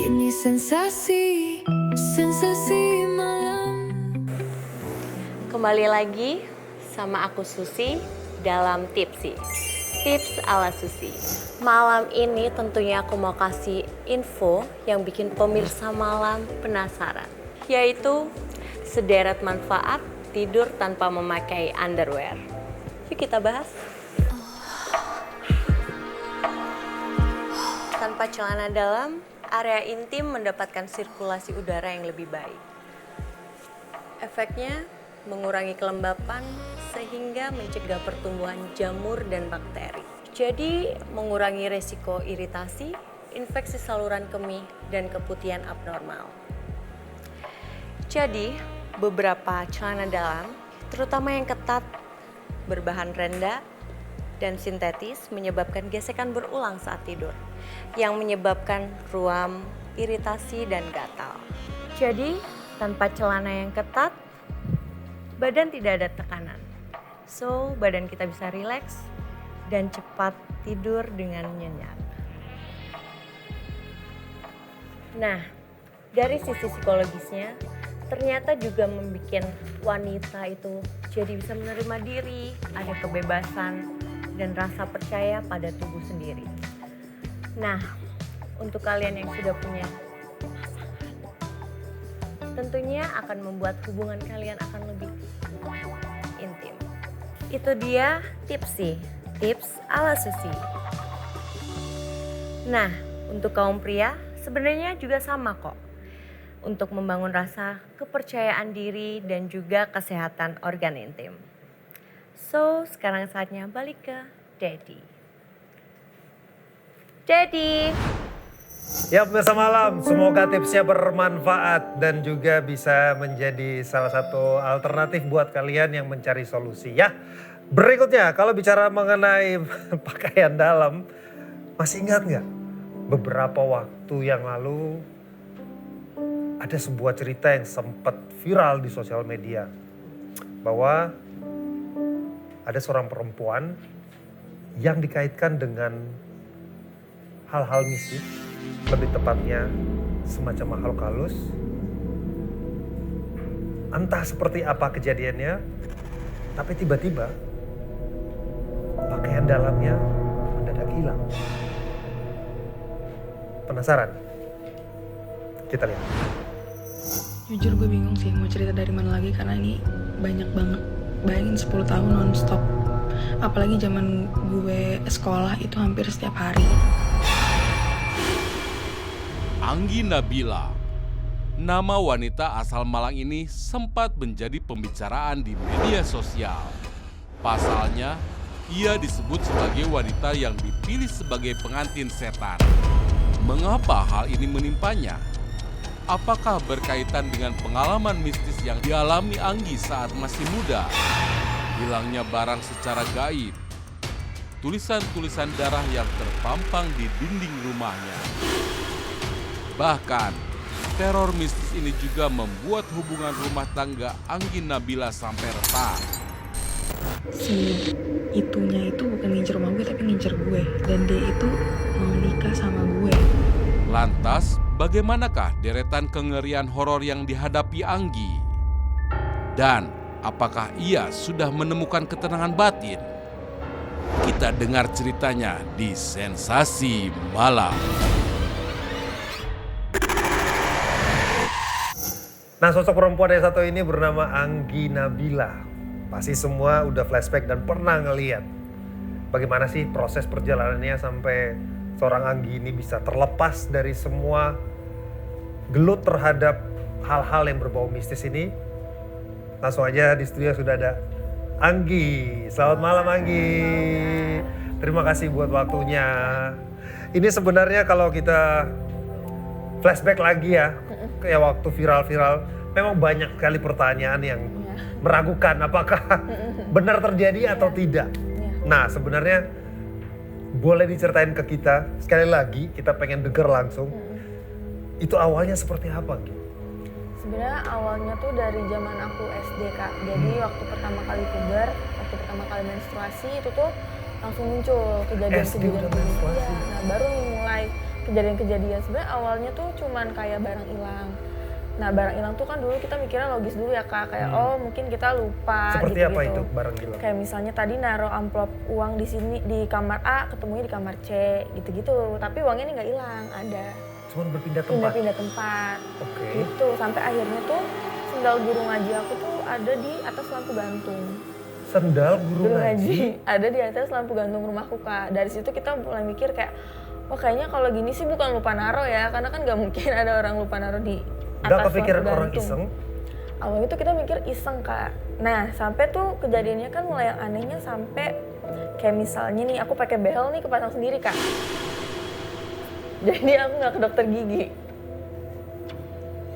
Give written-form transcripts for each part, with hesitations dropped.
Ini sensasi, sensasi malam. Kembali lagi sama aku Susi dalam Tipsy. Tips ala Susi. Malam ini tentunya aku mau kasih info yang bikin pemirsa malam penasaran. Yaitu sederet manfaat tidur tanpa memakai underwear. Yuk kita bahas. Tanpa celana dalam, area intim mendapatkan sirkulasi udara yang lebih baik. Efeknya mengurangi kelembapan sehingga mencegah pertumbuhan jamur dan bakteri. Jadi mengurangi resiko iritasi, infeksi saluran kemih, dan keputihan abnormal. Jadi beberapa celana dalam, terutama yang ketat, berbahan rendah, dan sintetis menyebabkan gesekan berulang saat tidur yang menyebabkan ruam, iritasi, dan gatal. Jadi tanpa celana yang ketat, badan tidak ada tekanan. So, badan kita bisa rileks dan cepat tidur dengan nyenyak. Nah, dari sisi psikologisnya, ternyata juga membuat wanita itu jadi bisa menerima diri, ada kebebasan, dan rasa percaya pada tubuh sendiri. Nah, untuk kalian yang sudah punya pasangan, tentunya akan membuat hubungan kalian akan lebih intim. Itu dia Tipsy, tips ala Susi. Nah, untuk kaum pria sebenarnya juga sama kok. Untuk membangun rasa kepercayaan diri dan juga kesehatan organ intim. So, sekarang saatnya balik ke Daddy. Daddy. Ya pemirsa malam, semoga tipsnya bermanfaat dan juga bisa menjadi salah satu alternatif buat kalian yang mencari solusi ya. Berikutnya, kalau bicara mengenai pakaian dalam, masih ingat nggak? Beberapa waktu yang lalu ada sebuah cerita yang sempat viral di sosial media. Bahwa ada seorang perempuan yang dikaitkan dengan hal-hal mistis, lebih tepatnya semacam makhluk halus. Entah seperti apa kejadiannya, tapi tiba-tiba pakaian dalamnya mendadak hilang. Penasaran? Kita lihat. Jujur gue bingung sih mau cerita dari mana lagi karena ini banyak banget. Bayangin 10 tahun non-stop. Apalagi zaman gue sekolah itu hampir setiap hari. Anggi Nabila, nama wanita asal Malang ini sempat menjadi pembicaraan di media sosial. Pasalnya, ia disebut sebagai wanita yang dipilih sebagai pengantin setan. Mengapa hal ini menimpanya? Apakah berkaitan dengan pengalaman mistis yang dialami Anggi saat masih muda? Hilangnya barang secara gaib, tulisan-tulisan darah yang terpampang di dinding rumahnya. Bahkan, teror mistis ini juga membuat hubungan rumah tangga Anggi Nabila sampai retak. Si itunya itu bukan ngincer rumah gue tapi ngincer gue. Dan dia itu mau nikah sama gue. Lantas, bagaimanakah deretan kengerian horor yang dihadapi Anggi? Dan apakah ia sudah menemukan ketenangan batin? Kita dengar ceritanya di Sensasi Malam. Nah, sosok perempuan yang satu ini bernama Anggi Nabila. Pasti semua udah flashback dan pernah ngeliat bagaimana sih proses perjalanannya sampai seorang Anggi ini bisa terlepas dari semua gelut terhadap hal-hal yang berbau mistis ini. Langsung aja di studio sudah ada Anggi. Selamat malam Anggi. Terima kasih buat waktunya. Ini sebenarnya kalau kita flashback lagi ya, kayak waktu viral-viral, memang banyak sekali pertanyaan yang meragukan apakah benar terjadi atau tidak. Nah, sebenarnya boleh diceritain ke kita, sekali lagi kita pengen denger langsung, itu awalnya seperti apa gitu? Sebenarnya awalnya tuh dari zaman aku SD Kak. Jadi waktu pertama kali puber, waktu pertama kali menstruasi itu tuh langsung muncul kejadian-kejadian SD udah menstruasi? Iya, nah baru mulai kejadian-kejadian sebenarnya awalnya tuh cuman kayak barang hilang. Nah barang hilang tuh kan dulu kita mikirnya logis dulu ya Kak, kayak oh mungkin kita lupa. Seperti gitu-gitu. apa itu barang hilang? Kayak misalnya tadi naruh amplop uang di sini di kamar A, ketemunya di kamar C, gitu-gitu. Tapi uangnya ini nggak hilang, ada. Cuman berpindah tempat? Pindah-pindah tempat. Oke. Gitu, sampai akhirnya tuh sendal guru ngaji aku tuh ada di atas lampu gantung. Sendal guru ngaji? Ada di atas lampu gantung rumahku Kak. Dari situ kita mulai mikir kayak, wah kayaknya kalau gini sih bukan lupa naro ya, karena kan nggak mungkin ada orang lupa naro di atas Nggak kepikiran lampu orang gantung. iseng? Awalnya tuh kita mikir iseng Kak. Nah sampai tuh kejadiannya kan mulai yang anehnya sampai kayak misalnya nih aku pakai behel nih kepasang sendiri Kak. Jadi aku nggak ke dokter gigi.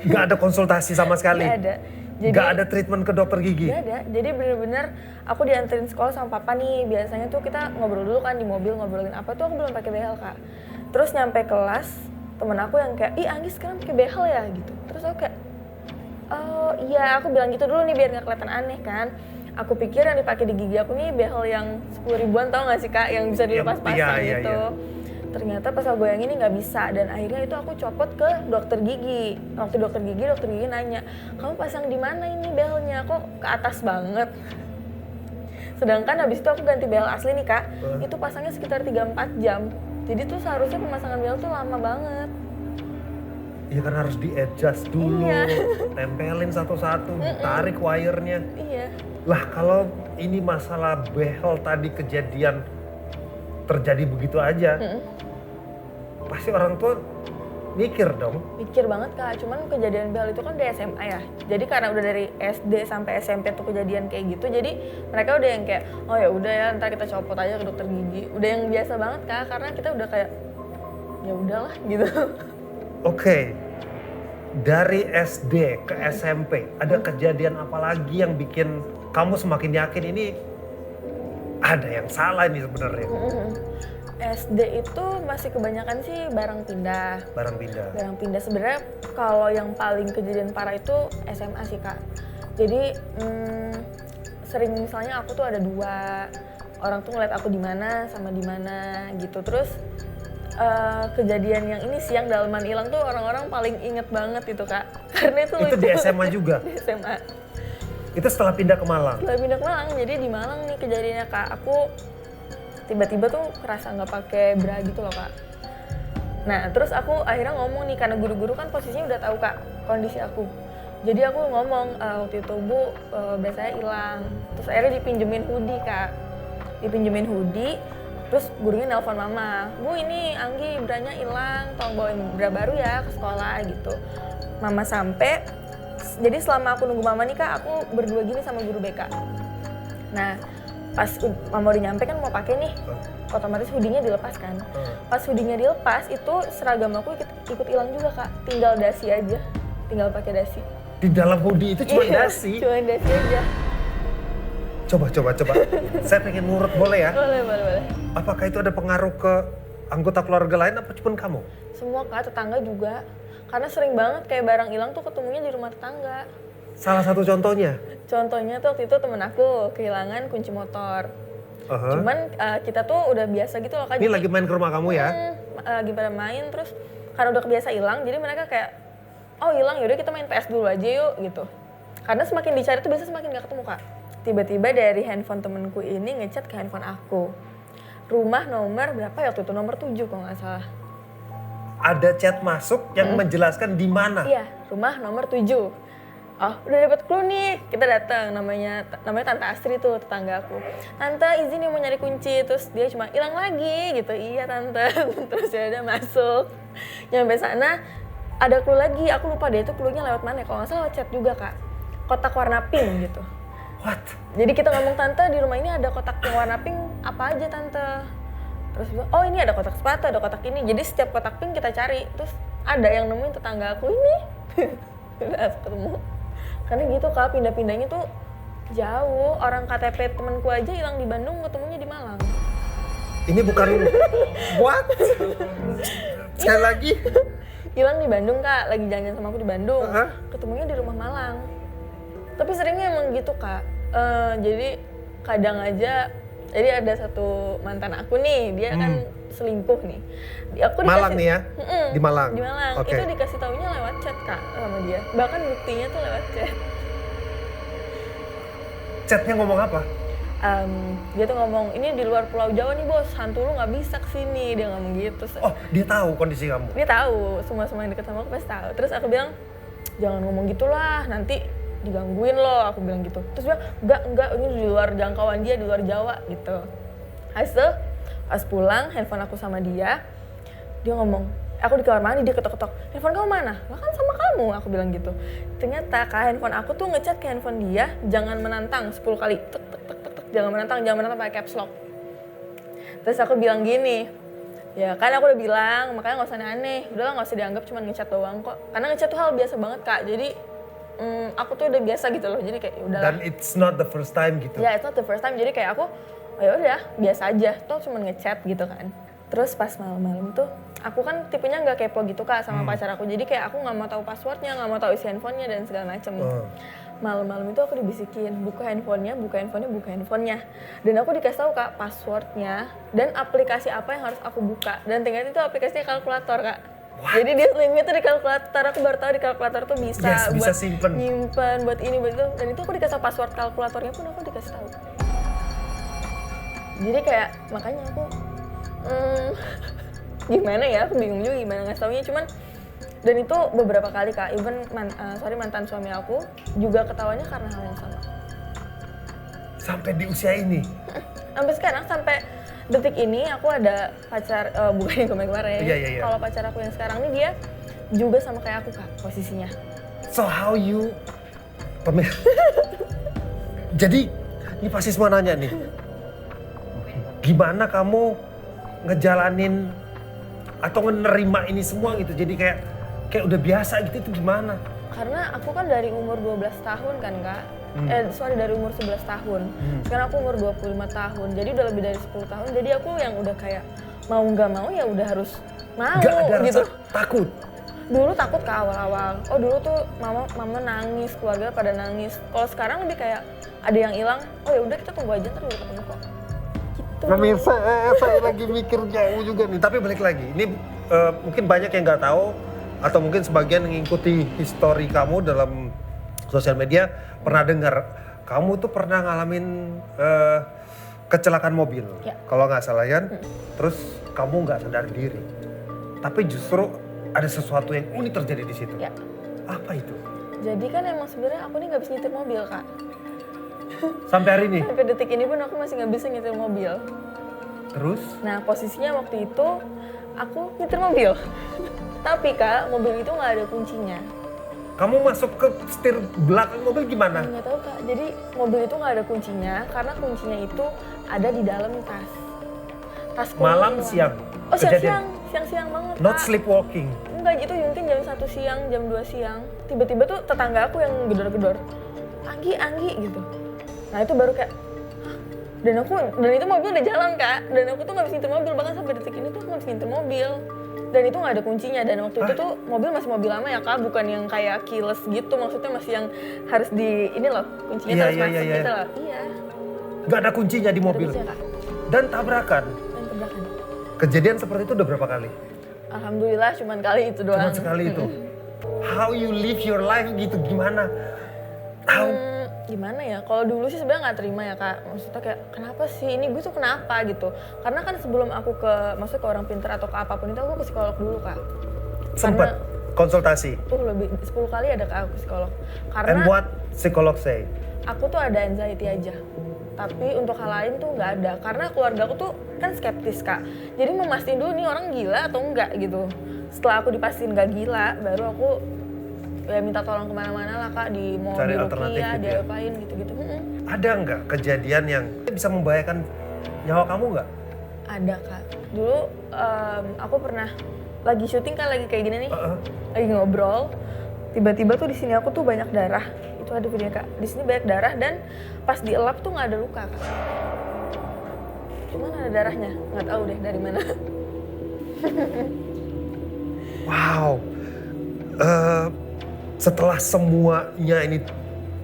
Nggak ada konsultasi sama sekali? Nggak ada. Jadi, nggak ada treatment ke dokter gigi? Nggak ada. Jadi bener-bener aku dianterin sekolah sama papa nih. Biasanya tuh kita ngobrol dulu kan di mobil, ngobrolin apa tuh aku belum pakai behel Kak. Terus nyampe kelas, temen aku yang kayak, ih Anggi sekarang pakai behel ya gitu. Terus aku kayak, oh iya aku bilang gitu dulu nih biar nggak kelihatan aneh kan. Aku pikir yang dipakai di gigi aku nih behel yang 10 ribuan tau gak sih Kak, yang bisa dilepas-pasang iya, gitu. iya. Ternyata pas aku goyang ini nggak bisa dan akhirnya itu aku copot ke dokter gigi. Waktu dokter gigi nanya, kamu pasang di mana ini behelnya? Kok ke atas banget? Sedangkan habis itu aku ganti behel asli nih Kak, itu pasangnya sekitar 3-4 jam. Jadi tuh seharusnya pemasangan behel tuh lama banget. Iya kan harus di-adjust dulu, Iya. tempelin satu-satu, tarik wire-nya. Iya. Lah kalau ini masalah behel tadi kejadian terjadi begitu aja, pasti orang tua mikir dong. Mikir banget Kak, cuman kejadian behel itu kan dari SMA ya. Jadi karena udah dari SD sampai SMP tuh kejadian kayak gitu, jadi mereka udah yang kayak, oh ya udah ya ntar kita copot aja ke dokter gigi. Udah yang biasa banget Kak, karena kita udah kayak, ya udahlah gitu. Oke, dari SD ke SMP, ada kejadian apa lagi yang bikin kamu semakin yakin ini ada yang salah ini sebenarnya? SD itu masih kebanyakan sih barang pindah. Barang pindah. Barang pindah sebenarnya kalau yang paling kejadian parah itu SMA sih Kak. Jadi sering misalnya aku tuh ada 2 orang tuh ngeliat aku di mana sama di mana gitu. Terus kejadian yang ini sih yang daleman hilang tuh orang-orang paling inget banget itu Kak. Karena itu Itu lucu. di SMA juga? Di SMA. Itu setelah pindah ke Malang? Setelah pindah ke Malang, jadi di Malang nih kejadiannya Kak. Aku tiba-tiba tuh kerasa nggak pakai bra gitu loh Kak. Nah terus aku akhirnya ngomong nih, karena guru-guru kan posisinya udah tahu Kak kondisi aku. Jadi aku ngomong, waktu itu Bu, bra saya hilang. Terus akhirnya dipinjemin hoodie Kak. Dipinjemin hoodie, terus gurunya nelpon mama, Bu ini Anggi branya hilang, tolong bawain bra baru ya ke sekolah gitu. Mama sampai, jadi selama aku nunggu mama nih Kak, aku berdua gini sama guru BK. Nah pas mama udah nyampe kan mau pakai nih, otomatis hoodie-nya dilepas kan. Pas hoodie-nya dilepas, itu seragam aku ikut hilang juga Kak, tinggal dasi aja, tinggal pakai dasi. Di dalam hoodie itu cuma Iya, dasi? Cuma dasi aja. Coba. Saya pengen nurut, boleh ya? Boleh. Apakah itu ada pengaruh ke anggota keluarga lain apa cuma kamu? Semua Kak, tetangga juga. Karena sering banget kayak barang hilang tuh ketemunya di rumah tetangga. Salah satu contohnya? Contohnya tuh waktu itu temen aku kehilangan kunci motor. Cuman kita tuh udah biasa gitu loh Kak. Ini jadi, lagi main ke rumah kamu ya? lagi pada main, terus karena udah kebiasa hilang, jadi mereka kayak, oh hilang yaudah kita main PS dulu aja yuk gitu. Karena semakin dicari tuh biasanya semakin gak ketemu Kak. Tiba-tiba dari handphone temenku ini ngechat ke handphone aku. Rumah nomor berapa ya waktu itu? Nomor 7 kalau nggak salah. Ada chat masuk yang menjelaskan di mana? Iya, rumah nomor 7. Oh, udah dapat clue nih. Kita datang, namanya Tante Astri tuh, tetangga aku. Tante, izin nih mau nyari kunci. Terus dia cuma hilang lagi gitu. Iya, Tante. Terus ya udah masuk. Nyampe sana ada clue lagi. Aku lupa deh itu clue-nya lewat mana. Kalau nggak salah lewat chat juga, Kak. Kotak warna pink gitu. What? Jadi kita ngomong, Tante di rumah ini ada kotak yang warna pink, apa aja Tante? Terus bilang, oh ini ada kotak sepatu, ada kotak ini. Jadi setiap kotak pink kita cari. Terus ada yang nemuin tetangga aku ini. Udah ketemu. Karena gitu Kak, pindah-pindahnya tuh jauh. Orang KTP temanku aja hilang di Bandung, ketemunya di Malang. Ini bukan... What? Sekali lagi? Hilang di Bandung Kak, lagi jalan-jalan sama aku di Bandung. Ketemunya di rumah Malang. Tapi seringnya emang gitu Kak. Jadi kadang aja, jadi ada satu mantan aku nih, dia kan selingkuh nih. Aku Malang nih ya? Mm-mm, Di Malang? Di Malang. Oke. Itu dikasih taunya lewat chat Kak sama dia. Bahkan buktinya tuh lewat chat. Chatnya ngomong apa? Dia tuh ngomong, ini di luar Pulau Jawa nih bos, hantu lu nggak bisa kesini. Dia ngomong gitu. Oh, dia tahu kondisi kamu? Dia tahu, semua yang deket sama aku pasti tahu. Terus aku bilang, jangan ngomong gitulah, nanti digangguin loh, aku bilang gitu. Terus dia enggak, ini di luar jangkauan dia, di luar Jawa gitu. Habis itu pas pulang, handphone aku sama dia ngomong, aku di kamar mandi, dia ketok-ketok, handphone kamu mana? Lah kan sama kamu, aku bilang gitu. Ternyata handphone aku tuh ngechat ke handphone dia, jangan menantang 10 kali, tek, tek, tek, tek, tek. Jangan menantang pakai caps lock. Terus aku bilang gini, ya kan aku udah bilang, makanya gak usah aneh, udahlah gak usah dianggap cuma ngechat doang kok. Karena ngechat tuh hal biasa banget Kak, jadi aku tuh udah biasa gitu loh, jadi kayak udahlah. Dan it's not the first time gitu? Ya, it's not the first time, jadi kayak aku, oh ya udah biasa aja, toh cuma ngechat gitu kan. Terus pas malam-malam tuh, aku kan tipenya nggak kepo gitu Kak sama pacar aku, jadi kayak aku nggak mau tahu passwordnya, nggak mau tahu isi handphonenya dan segala macem. Malam-malam itu aku dibisikin, buka handphonenya. Dan aku dikasih tahu Kak passwordnya dan aplikasi apa yang harus aku buka. Dan ternyata itu aplikasinya kalkulator Kak. What? Jadi dia linknya tuh di kalkulator, aku baru tahu di kalkulator tuh bisa buat nyimpen, buat ini, buat itu. Dan itu aku dikasih tahu password kalkulatornya pun aku dikasih tahu. Jadi kayak makanya aku gimana ya, aku bingung juga gimana ngasih taunya, cuman dan itu beberapa kali Kak, even mantan suami aku juga ketawanya karena hal yang sama. Sampai di usia ini? Sampai sekarang, sampai detik ini aku ada pacar, bukan yang kemarin. Iya. Kalau pacar aku yang sekarang ini dia juga sama kayak aku Kak posisinya. So how you... Jadi ini pasti semua nanya nih, gimana kamu ngejalanin atau menerima ini semua gitu, jadi kayak udah biasa gitu, itu gimana? Karena aku kan dari umur 12 tahun kan Kak, dari umur 11 tahun. Sekarang aku umur 25 tahun, jadi udah lebih dari 10 tahun, jadi aku yang udah kayak mau nggak mau ya udah harus mau Gak ada gitu. rasa takut? Dulu takut ke awal-awal, oh dulu tuh mama nangis, keluarga pada nangis. Kalau sekarang lebih kayak ada yang hilang, oh ya udah kita tunggu aja ntar udah ketemu kok. Gitu. Pemirsa, saya lagi mikir jauh juga nih. Tapi balik lagi, ini mungkin banyak yang nggak tahu atau mungkin sebagian mengikuti histori kamu dalam sosial media pernah dengar kamu tuh pernah ngalamin kecelakaan mobil, Ya. kalau nggak salah kan. Terus kamu nggak sadar diri, tapi justru ada sesuatu yang unik terjadi di situ. Ya. Apa itu? Jadi kan emang sebenarnya aku nih nggak bisa nyetir mobil Kak. Sampai hari ini? Sampai detik ini pun aku masih nggak bisa nyetir mobil. Terus? Nah posisinya waktu itu aku nyetir mobil. Tapi Kak, mobil itu nggak ada kuncinya. Kamu masuk ke setir belakang mobil gimana? Nggak tahu Kak, jadi mobil itu nggak ada kuncinya karena kuncinya itu ada di dalam tas. Tas Malam, hilang. siang? Oh Kejadian? siang banget Not Kak. sleepwalking? Enggak, itu mungkin jam 1 siang, jam 2 siang. Tiba-tiba tuh tetangga aku yang gedor-gedor. Anggi gitu. Nah itu baru kayak, hah? Dan itu mobil udah jalan Kak. Dan aku tuh nggak bisa nyetir mobil, bahkan sampai detik ini tuh aku nggak bisa nyetir mobil. Dan itu nggak ada kuncinya, dan waktu itu tuh mobil masih mobil lama ya Kak, bukan yang kayak keyless gitu, maksudnya masih yang harus di, ini loh, kuncinya Iya, harus iya, masuk iya. gitu loh. Iya, Gak ada kuncinya di mobil? kuncinya, Kak. Dan tabrakan? Dan tabrakan. Kejadian seperti itu udah berapa kali? Alhamdulillah cuman kali itu doang. Cuma sekali itu? How you live your life gitu, gimana? How? Gimana ya, kalau dulu sih sebenarnya nggak terima ya Kak, maksudnya kayak kenapa sih ini, gue tuh kenapa gitu. Karena kan sebelum aku maksudnya ke orang pintar atau ke apapun itu aku ke psikolog dulu Kak. Sempet konsultasi? Lebih 10 kali ada Kak aku psikolog. Karena And what psycholog say? aku tuh ada anxiety aja, tapi untuk hal lain tuh nggak ada. Karena keluarga aku tuh kan skeptis Kak, jadi mau mastiin dulu nih orang gila atau enggak gitu. Setelah aku dipastiin nggak gila, baru aku ya minta tolong kemana-mana lah Kak, di mau Cari di alternatif Rukia, gitu di ya? apain gitu-gitu. Ada nggak kejadian yang bisa membahayakan nyawa kamu nggak? Ada Kak, dulu aku pernah lagi syuting kan, lagi kayak gini nih, lagi ngobrol, tiba-tiba tuh di sini aku tuh banyak darah. Itu ada videonya Kak, di sini banyak darah dan pas dielap tuh nggak ada luka Kak. Cuman ada darahnya, nggak tahu deh dari mana. Wow. Setelah semuanya ini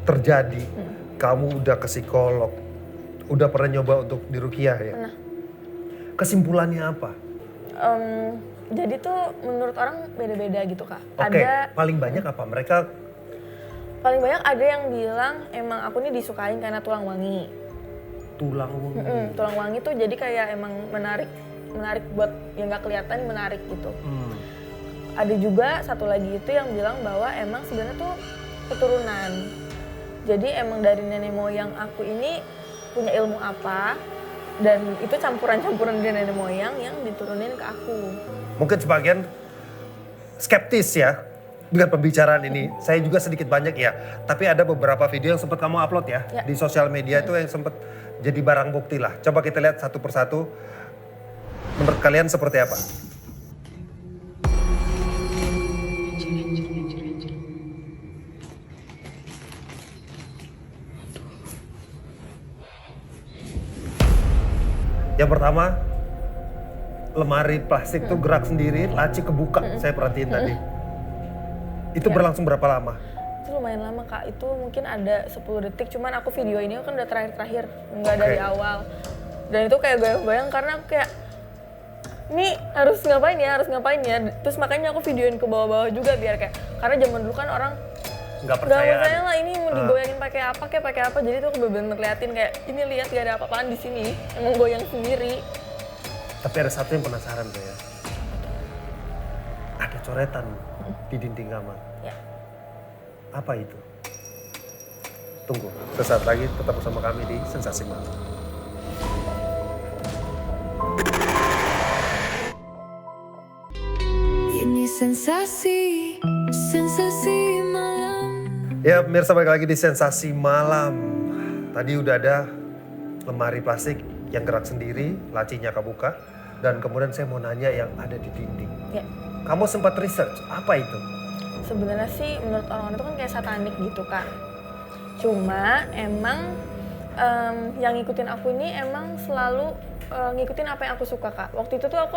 terjadi, kamu udah ke psikolog, udah pernah nyoba untuk di Rukiah ya? Pernah. Kesimpulannya apa? Jadi tuh menurut orang beda-beda gitu Kak. Oke, Ada paling banyak apa? Mereka paling banyak ada yang bilang emang aku nih disukain karena tulang wangi. tulang wangi. Tulang wangi tuh jadi kayak emang menarik buat yang nggak kelihatan menarik gitu. Ada juga satu lagi itu yang bilang bahwa emang sebenarnya tuh keturunan. Jadi emang dari nenek moyang aku ini punya ilmu apa dan itu campuran-campuran dari nenek moyang yang diturunin ke aku. Mungkin sebagian skeptis ya dengan pembicaraan ini. Saya juga sedikit banyak ya. Tapi ada beberapa video yang sempat kamu upload ya, Ya. di sosial media itu yang sempat jadi barang bukti lah. Coba kita lihat satu persatu. Menurut kalian seperti apa? Yang pertama, lemari plastik tuh gerak sendiri, laci kebuka. Saya perhatiin tadi. Itu Ya. berlangsung berapa lama? Itu lumayan lama Kak, itu mungkin ada 10 detik, cuman aku video ini kan udah terakhir-terakhir, nggak Oke. dari awal. Dan itu kayak goyang-goyang karena aku kayak, ini harus ngapain ya, terus makanya aku videoin ke bawah-bawah juga biar kayak, karena zaman dulu kan orang Nggak nggak percaya. percaya lah ini mau digoyangin pakai apa, jadi tuh aku bener-bener ngeliatin kayak, ini lihat gak ada apa-apaan di sini, emang goyang sendiri. Tapi ada satu yang penasaran saya. Ada coretan di dinding kamar. Ya. Apa itu? Tunggu, sesaat lagi tetap bersama kami di Sensasi Malam. Ini sensasi, sensasi malam. Ya, pemirsa balik lagi di Sensasi Malam. Tadi udah ada lemari plastik yang gerak sendiri, lacinya kebuka. Dan kemudian saya mau nanya yang ada di dinding. Ya. Kamu sempat research, apa itu? Sebenarnya sih menurut orang-orang itu kan kayak satanik gitu Kak. Cuma emang yang ngikutin aku ini emang selalu ngikutin apa yang aku suka Kak. Waktu itu tuh aku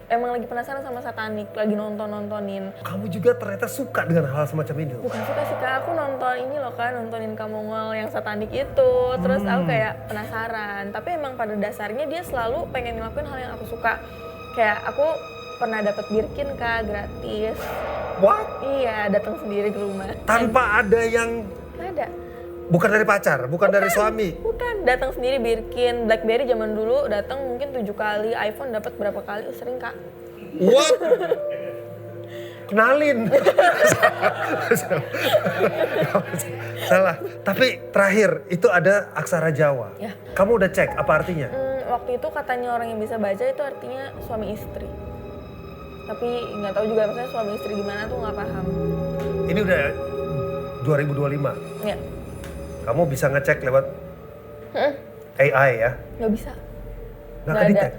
emang lagi penasaran sama satanik, lagi nontonin. Kamu juga ternyata suka dengan hal semacam ini. Bukan suka sih Kak, aku nonton ini loh Kak, nontonin Kamongol yang satanik itu. Terus aku kayak penasaran. Tapi emang pada dasarnya dia selalu pengen ngelakuin hal yang aku suka. Kayak aku pernah dapat Birkin Kak, gratis. What? Iya, datang sendiri ke rumah. Tanpa ada yang... Nggak ada. Bukan dari pacar, bukan dari suami. Bukan, datang sendiri Birkin. BlackBerry zaman dulu datang mungkin 7 kali, iPhone dapat berapa kali? Sering Kak. What? Kenalin. Salah. Tapi terakhir itu ada aksara Jawa. Ya. Kamu udah cek apa artinya? Waktu itu katanya orang yang bisa baca itu artinya suami istri. Tapi nggak tahu juga maksudnya suami istri gimana tuh nggak paham. Ini udah 2025. Ya, Kamu bisa ngecek lewat AI ya? nggak bisa, Nggak Nggak ada. kedetek?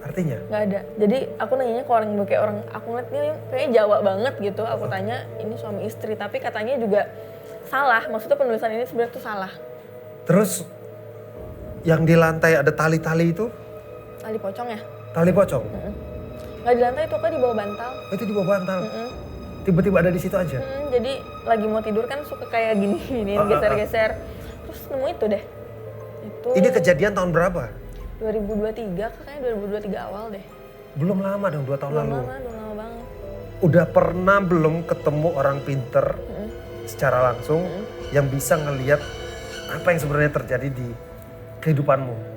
Artinya? nggak ada. Jadi aku nanyanya ke orang yang kayak orang aku ngeliatnya kayaknya Jawa banget gitu. Aku tanya ini suami istri, tapi katanya juga salah. Maksudnya penulisan ini sebenarnya tuh salah. Terus yang di lantai ada tali-tali itu? Tali pocong ya? Tali pocong? Nggak di lantai itu Kak, di bawah bantal. Oh, itu di bawah bantal? Tiba-tiba ada di situ aja? Jadi lagi mau tidur kan suka kayak gini, geser-geser. Terus nemu itu deh. Itu Ini kejadian tahun berapa? 2023, kayaknya 2023 awal deh. Belum lama dong, 2 tahun lalu. Belum lama banget. Udah pernah belum ketemu orang pinter secara langsung yang bisa ngelihat apa yang sebenarnya terjadi di kehidupanmu?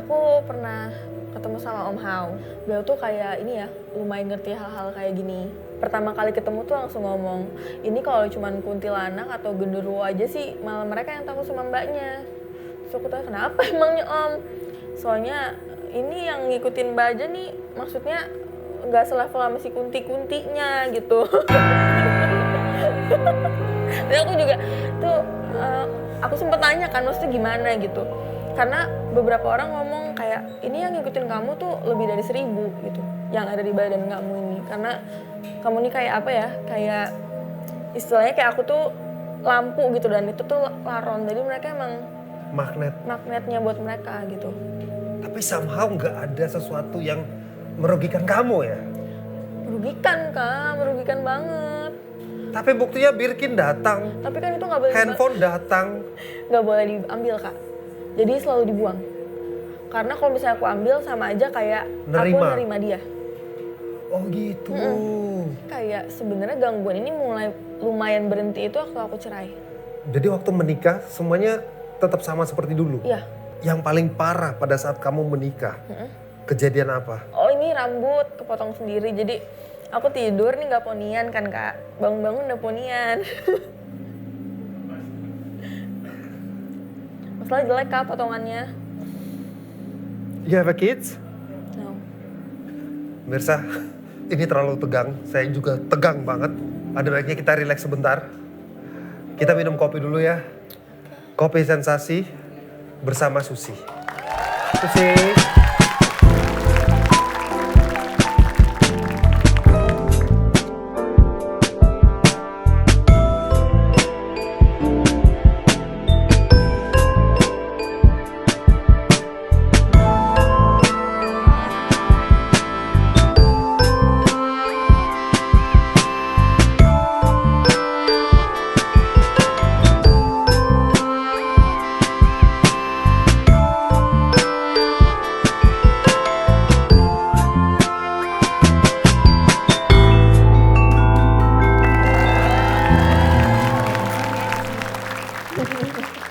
Aku pernah ketemu sama Om Hao. Beliau tuh kayak ini ya, lumayan ngerti hal-hal kayak gini. Pertama kali ketemu tuh langsung ngomong, ini kalau cuman kuntilanak atau genderuwo aja sih malah mereka yang takut sama mbaknya. Terus aku tanya, kenapa emangnya Om? Soalnya ini yang ngikutin mbak aja nih, maksudnya nggak selevel sama si kunti-kuntinya gitu. Dan aku juga tuh, aku sempet tanya kan maksudnya gimana gitu. Karena beberapa orang ngomong kayak, ini yang ngikutin kamu tuh lebih dari 1000 gitu. Yang ada di badan kamu ini. Karena kamu ini kayak apa ya, kayak istilahnya kayak aku tuh lampu gitu. Dan itu tuh laron, jadi mereka emang magnetnya buat mereka gitu. Tapi somehow nggak ada sesuatu yang merugikan kamu ya? Merugikan Kak, merugikan banget. Tapi buktinya Birkin datang, Tapi kan itu nggak boleh handphone datang. nggak boleh diambil Kak. Jadi selalu dibuang. Karena kalau misalnya aku ambil sama aja kayak aku Nerima. nerima dia. Oh gitu. Kayak sebenarnya gangguan ini mulai lumayan berhenti itu waktu aku cerai. Jadi waktu menikah semuanya tetap sama seperti dulu? Iya. Yang paling parah pada saat kamu menikah, kejadian apa? Oh ini rambut kepotong sendiri, jadi aku tidur nih nggak ponian kan kak, bangun-bangun udah ponian. Masalah jelek kak potongannya. You have a kids? No. Mirsa, ini terlalu tegang. Saya juga tegang banget. Ada baiknya kita relax sebentar. Kita minum kopi dulu ya. Kopi sensasi bersama Susi. Susi.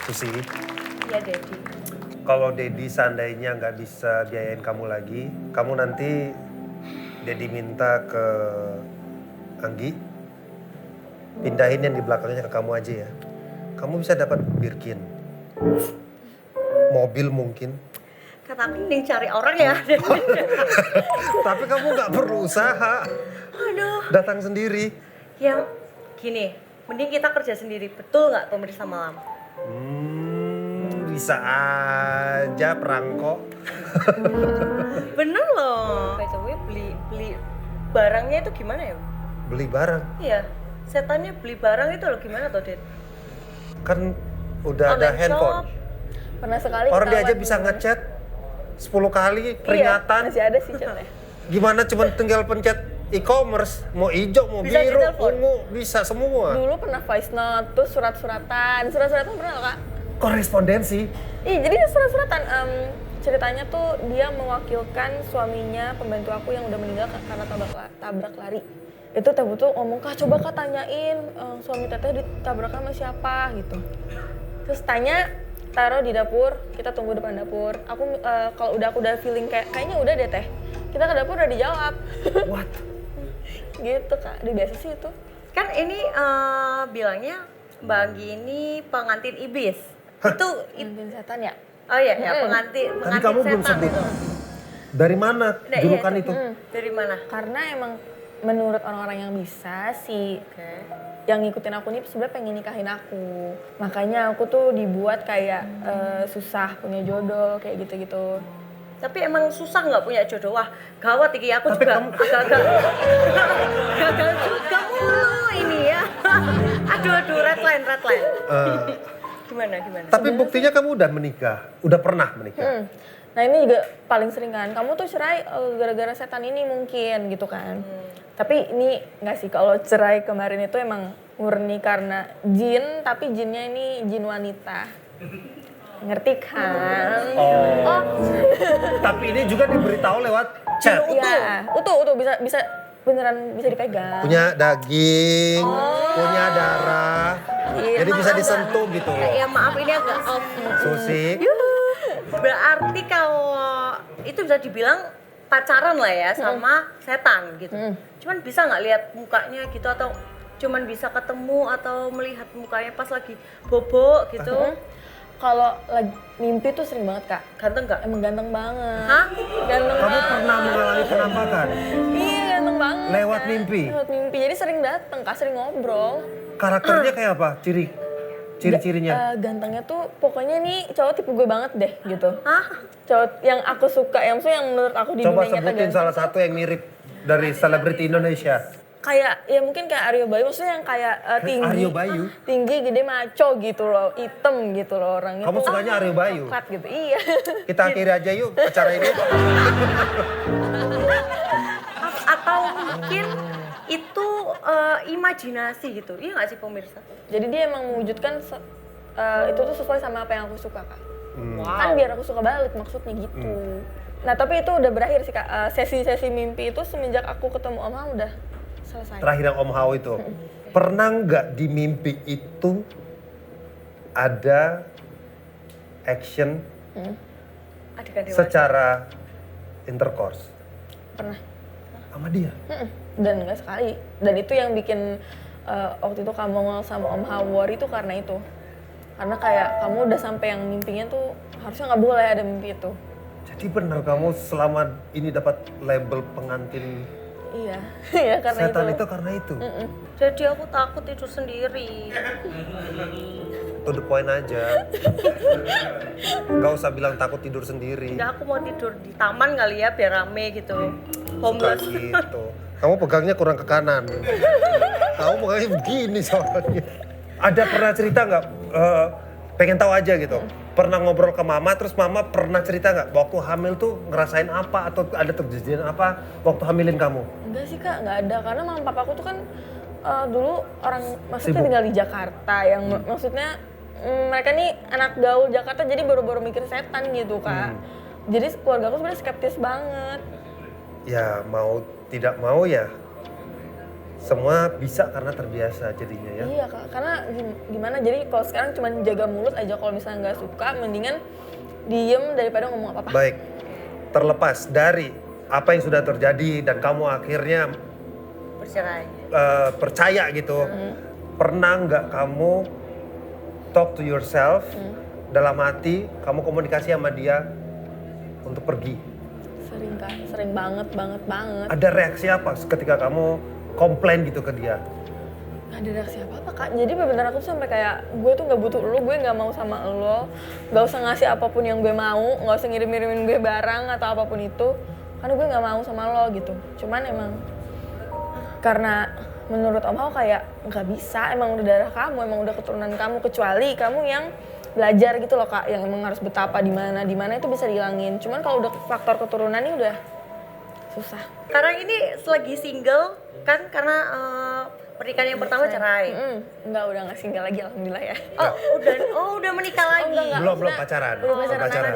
Susi, Iya, Daddy. kalau Dedi seandainya nggak bisa biayain kamu lagi, kamu nanti Dedi minta ke Anggi, pindahin yang di belakangnya ke kamu aja ya. Kamu bisa dapat Birkin, mobil mungkin. Kata aku mending cari orang ya. Tapi kamu nggak perlu usaha, Aduh. datang sendiri. Yang gini, mending kita kerja sendiri. Betul nggak pemirsa malam? Bisa aja perangko. Bener loh. By the way, beli barangnya itu gimana ya? Beli barang, Iya, setannya beli barang itu loh gimana tuh, Ded? kan udah ada Online handphone. shop. Pernah sekali Orang dia ketahuan aja bisa bener. ngechat 10 kali peringatan. Iya, masih ada sih chatnya. Gimana cuman tinggal pencet e-commerce, mau hijau, mau Bisa biru, ditelepon? ungu, bisa semua. Dulu pernah voice note, terus surat-suratan pernah loh kak? Korespondensi. Iya, jadi surat-suratan. Ceritanya tuh dia mewakilkan suaminya pembantu aku yang udah meninggal karena tabrak lari. Itu Teh Putu ngomong, Kak coba Kak tanyain suami Teteh ditabrak sama siapa gitu. Terus tanya, taruh di dapur, kita tunggu depan dapur. Aku kalau aku udah feeling kayaknya udah deh Teh. Kita ke dapur udah dijawab. What? Gitu Kak, udah biasa sih itu. Kan ini bilangnya Mbak Anggi ini pengantin iblis. Itu Intin setan ya? oh iya ya pengantin Tadi kamu belum setan sebut. itu. Dari mana Nah, iya, julukan itu. itu? Dari mana? Karena emang menurut orang-orang yang bisa sih, Oke. yang ngikutin aku nih sebenarnya pengen nikahin aku. Makanya aku tuh dibuat kayak susah punya jodoh kayak gitu-gitu. Tapi emang susah nggak punya jodoh? Wah, gawat iki aku Tapi juga kamu- gagal juga mulu ini ya. Aduh, red line. Gimana? Tapi buktinya kamu udah menikah, udah pernah menikah. Nah ini juga paling sering kan, kamu tuh cerai gara-gara setan ini mungkin gitu kan. Tapi ini nggak sih, kalau cerai kemarin itu emang murni karena jin, tapi jinnya ini jin wanita. Ngerti kan? Oh. Tapi ini juga diberitahu lewat chat. Iya, utuh bisa beneran bisa dipegang. Punya daging, punya darah. Iya, Jadi bisa maaf, disentuh gitu loh. Ya maaf ini agak off. Susi. Berarti kalau itu bisa dibilang pacaran lah ya sama setan gitu. Cuman bisa nggak lihat mukanya gitu atau cuman bisa ketemu atau melihat mukanya pas lagi bobo gitu. Kalau lagi mimpi tuh sering banget Kak. Ganteng nggak? Emang ganteng banget. Hah? Ganteng Kamu banget. pernah mengalami penampakan? Iya ganteng banget. Lewat Kak. mimpi? Lewat mimpi, jadi sering dateng Kak, sering ngobrol. Karakternya kayak apa? Ciri-cirinya? Gantengnya tuh pokoknya nih cowok tipe gue banget deh gitu. Hah? Cowok yang aku suka, yang maksudnya yang menurut aku di Coba dunia nyata sebutin ganteng. salah satu yang mirip dari selebriti Indonesia. Kayak ya mungkin kayak Aryo Bayu, maksudnya yang kayak tinggi. Aryo Bayu? Tinggi, gede, maco gitu loh, hitam gitu loh orangnya. Kamu sukanya Aryo Bayu? Coklat gitu, iya. Kita akhiri aja yuk acara ini. Atau mungkin itu imajinasi gitu. Iya nggak sih pemirsa? Jadi dia emang mewujudkan itu tuh sesuai sama apa yang aku suka Kak. Hmm. Kan biar aku suka balik maksudnya gitu. Nah tapi itu udah berakhir sih Kak. Sesi-sesi mimpi itu semenjak aku ketemu Om Hao udah selesai. Terakhir yang Om Hao itu. Pernah nggak di mimpi itu ada action Adegan dewasa. secara intercourse Pernah. sama dia? Dan nggak sekali. Dan itu yang bikin waktu itu kamu sama Om Hao worry itu karena itu. Karena kayak kamu udah sampai yang mimpinya tuh harusnya nggak boleh ada mimpi itu. Jadi benar kamu selama ini dapat label pengantin Iya, ya karena setan itu. itu karena itu. Jadi aku takut tidur sendiri. To the point aja. Gak usah bilang takut tidur sendiri. Enggak, aku mau tidur di taman kali ya biar rame gitu. Suka Homeless. gitu. Kamu pegangnya kurang ke kanan. Kamu pegangnya begini soalnya. Ada pernah cerita nggak? Pengen tahu aja gitu. Pernah ngobrol ke mama, terus mama pernah cerita nggak waktu hamil tuh ngerasain apa atau ada kejadian apa waktu hamilin kamu? Enggak sih Kak, nggak ada. Karena mama papaku tuh kan dulu orang maksudnya Sibuk. tinggal di Jakarta. Yang maksudnya mereka nih anak gaul Jakarta jadi baru-baru mikir setan gitu Kak. Jadi keluarga aku sebenarnya skeptis banget. Ya mau tidak mau ya semua bisa karena terbiasa jadinya ya. Iya Kak, karena gimana, jadi kalau sekarang cuma jaga mulut aja, kalau misalnya nggak suka mendingan diem daripada ngomong apa-apa. Baik, terlepas dari apa yang sudah terjadi dan kamu akhirnya Bercerai. percaya gitu, pernah nggak kamu talk to yourself dalam hati, kamu komunikasi sama dia untuk pergi? Sering Kak, sering banget. Ada reaksi apa ketika kamu komplain gitu ke dia? Gak ada reaksi apa-apa Kak, jadi bener-bener aku tuh sampai kayak gue tuh gak butuh lo, gue gak mau sama lo, gak usah ngasih apapun yang gue mau, gak usah ngirim-ngirimin gue barang atau apapun itu, karena gue gak mau sama lo gitu. Cuman emang karena menurut Om Hao kayak gak bisa, emang udah darah kamu, emang udah keturunan kamu, kecuali kamu yang belajar gitu loh Kak, yang emang harus betapa di mana itu bisa dihilangin. Cuman kalau udah faktor keturunan ini udah susah. Sekarang ini selagi single kan karena pernikahan yang pertama cerai. Enggak, udah gak single lagi alhamdulillah ya. Udah menikah lagi. enggak. Belum pacaran. Belum pacaran.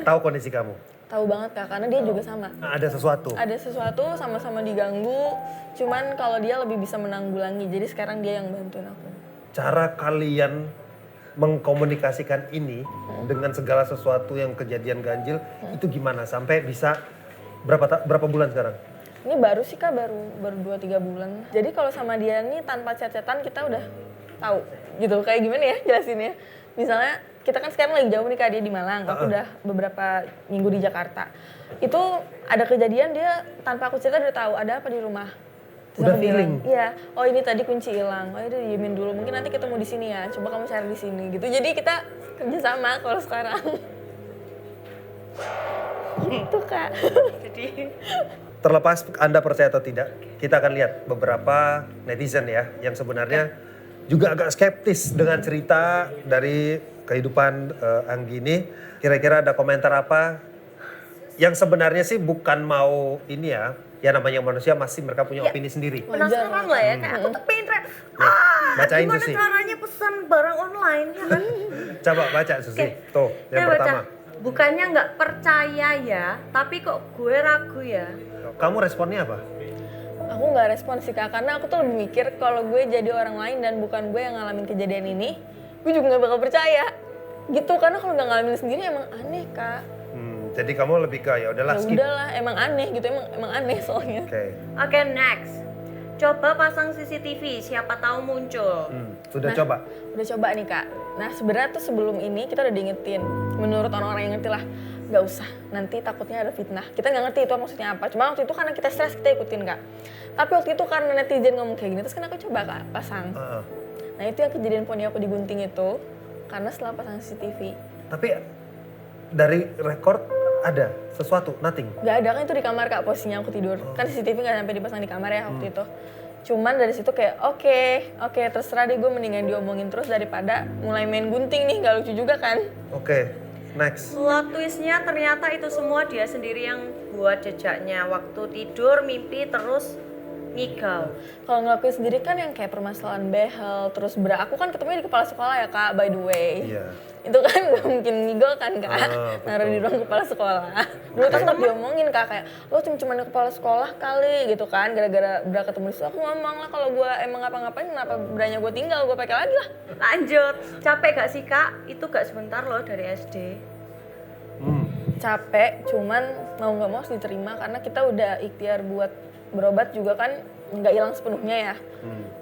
Tahu kondisi kamu? Tahu banget Kak, karena dia juga sama. Nah, ada sesuatu. Ada sesuatu, sama-sama diganggu, cuman kalau dia lebih bisa menanggulangi, jadi sekarang dia yang bantuin aku. Cara kalian mengkomunikasikan ini dengan segala sesuatu yang kejadian ganjil itu gimana sampai bisa berapa bulan sekarang? Ini baru sih Kak, baru 2-3 bulan. Jadi kalau sama dia nih tanpa chat-chatan kita udah tahu gitu, kayak gimana ya jelasinnya. Misalnya kita kan sekarang lagi jauh nih Kak, dia di Malang, aku udah beberapa minggu di Jakarta. Itu ada kejadian dia tanpa aku cerita udah tahu ada apa di rumah. Terus Udah aku bilang, feeling? iya, oh ini tadi kunci hilang, oh udah diemin dulu, mungkin nanti ketemu di sini ya, coba kamu cari di sini gitu. Jadi kita kerjasama kalau sekarang. Gitu Kak. Jadi Terlepas Anda percaya atau tidak, kita akan lihat beberapa netizen ya yang sebenarnya juga agak skeptis dengan cerita dari kehidupan Anggi ini. Kira-kira ada komentar apa yang sebenarnya sih bukan mau ini ya namanya manusia masih mereka punya opini sendiri. penasaran lah ya, kayak aku tuh pengen bacain gimana Susi. caranya pesan barang online ya kan? Coba baca Susi. Oke. Tuh, yang Saya baca. pertama. Bukannya nggak percaya ya, tapi kok gue ragu ya. Kamu responnya apa? Aku nggak respon sih Kak, karena aku tuh lebih mikir kalau gue jadi orang lain dan bukan gue yang ngalamin kejadian ini, gue juga nggak bakal percaya. Gitu, karena kalau nggak ngalamin sendiri emang aneh Kak. Jadi kamu lebih ke ya udahlah Ya skip. udahlah, emang aneh gitu, emang aneh soalnya. Oke. Next. Coba pasang CCTV, siapa tahu muncul. Sudah coba. Udah coba nih Kak. Nah sebenarnya tuh sebelum ini kita udah diingetin, menurut orang-orang yang ngerti lah, nggak usah, nanti takutnya ada fitnah. Kita nggak ngerti itu maksudnya apa, cuma waktu itu karena kita stres kita ikutin Kak. Tapi waktu itu karena netizen ngomong kayak gini, terus kan aku coba Kak pasang. Nah itu yang kejadian poni aku digunting itu, karena setelah pasang CCTV. Tapi dari rekor ada sesuatu, nothing. Gak ada, kan itu di kamar Kak posisinya aku tidur. Kan CCTV nggak sampai dipasang di kamar ya waktu itu. Cuman dari situ kayak oke, terserah deh, gue mendingan diomongin terus daripada mulai main gunting nih, gak lucu juga kan. Oke, next. Plot twistnya ternyata itu semua dia sendiri yang buat jejaknya. Waktu tidur, mimpi, terus Ngigau. Kalau ngelakuin sendiri kan yang kayak permasalahan behel, terus aku kan ketemunya di kepala sekolah ya kak, by the way. Iya. Itu kan gak mungkin ngigau kan kak, Ah, naruh di ruang kepala sekolah. Dulu tuh sempat diomongin kak, kayak lo cuma di kepala sekolah kali gitu kan, gara-gara Bra ketemu di situ. Aku ngomong lah, kalau gue emang ngapa-ngapain kenapa Branya gue tinggal, gue pakai lagi lah. Lanjut, capek gak sih kak? Itu gak sebentar loh dari SD. Capek, cuman mau nggak mau harus diterima karena kita udah ikhtiar buat berobat juga kan nggak hilang sepenuhnya ya.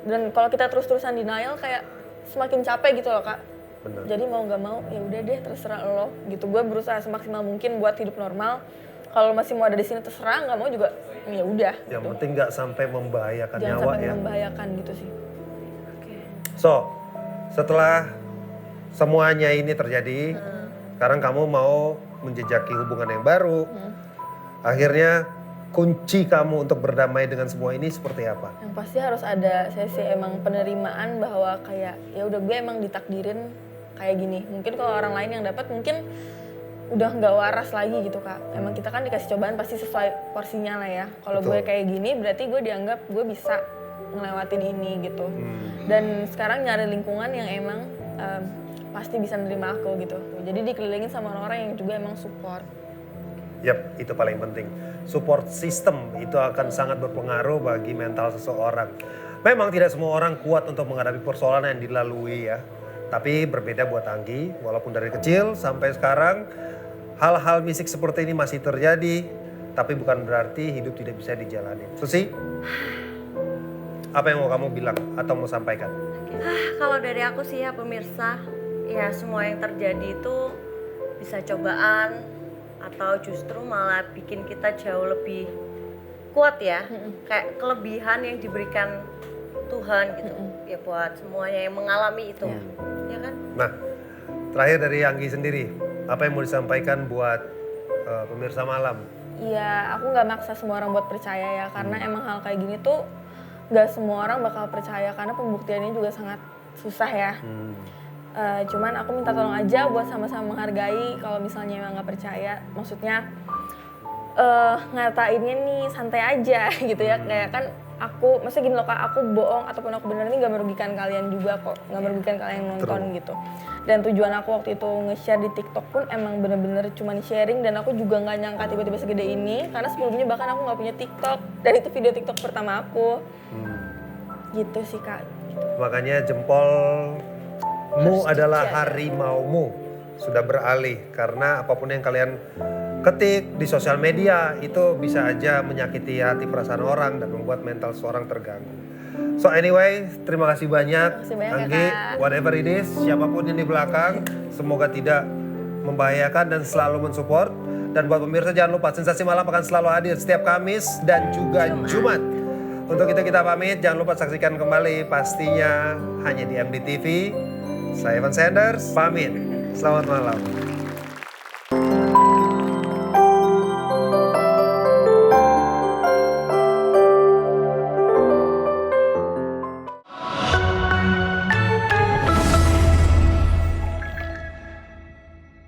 Dan kalau kita terus-terusan denial kayak semakin capek gitu loh kak. Bener. Jadi mau nggak mau ya udah deh terserah lo gitu. Gue berusaha semaksimal mungkin buat hidup normal. Kalau masih mau ada di sini terserah, nggak mau juga ya udah. Yang Gitu. penting nggak sampai membahayakan Jangan nyawa sampai ya. membahayakan gitu sih. So, setelah semuanya ini terjadi, sekarang kamu mau menjejaki hubungan yang baru. Akhirnya kunci kamu untuk berdamai dengan semua ini seperti apa? Yang pasti harus ada sesi emang penerimaan bahwa kayak ya udah gue emang ditakdirin kayak gini. Mungkin kalau orang lain yang dapat mungkin udah nggak waras lagi gitu kak. Emang kita kan dikasih cobaan pasti sesuai porsinya lah ya. Kalau gue kayak gini berarti gue dianggap gue bisa ngelewatin ini gitu. Dan sekarang nyari lingkungan yang emang pasti bisa nerima aku gitu. Jadi dikelilingin sama orang-orang yang juga emang support. Yap, itu paling penting. Support system itu akan sangat berpengaruh bagi mental seseorang. Memang tidak semua orang kuat untuk menghadapi persoalan yang dilalui ya. Tapi berbeda buat Anggi, walaupun dari kecil sampai sekarang hal-hal misik seperti ini masih terjadi, tapi bukan berarti hidup tidak bisa dijalani. Susi, apa yang mau kamu bilang atau mau sampaikan? Kalau dari aku sih ya pemirsa, ya semua yang terjadi itu bisa cobaan atau justru malah bikin kita jauh lebih kuat ya. Kayak kelebihan yang diberikan Tuhan gitu. Ya buat semuanya yang mengalami itu. Ya kan? Nah, terakhir dari Anggi sendiri, apa yang mau disampaikan buat pemirsa malam? Iya, aku nggak maksa semua orang buat percaya ya, karena emang hal kayak gini tuh nggak semua orang bakal percaya karena pembuktiannya juga sangat susah ya. Cuman aku minta tolong aja buat sama-sama menghargai kalau misalnya emang nggak percaya. Maksudnya ngatainnya nih santai aja gitu ya, kayak kan aku, maksudnya gini loh kak, aku bohong ataupun aku bener ini nggak merugikan kalian juga kok, nggak merugikan kalian yang nonton gitu. Dan tujuan aku waktu itu nge-share di TikTok pun emang bener-bener cuman sharing, dan aku juga nggak nyangka tiba-tiba segede ini karena sebelumnya bahkan aku nggak punya TikTok dan itu video TikTok pertama aku. Gitu sih kak. Makanya jempolmu adalah harimaumu, sudah beralih karena apapun yang kalian ketik di sosial media itu bisa aja menyakiti hati perasaan orang dan membuat mental seorang terganggu. So anyway, terima kasih banyak Anggi, whatever it is, siapapun yang di belakang, semoga tidak membahayakan dan selalu mensupport. Dan buat pemirsa jangan lupa Sensasi Malam akan selalu hadir setiap Kamis dan juga Jumat. Untuk itu kita pamit, jangan lupa saksikan kembali pastinya hanya di MDTV. Saya Evan Sanders, pamit. Selamat malam.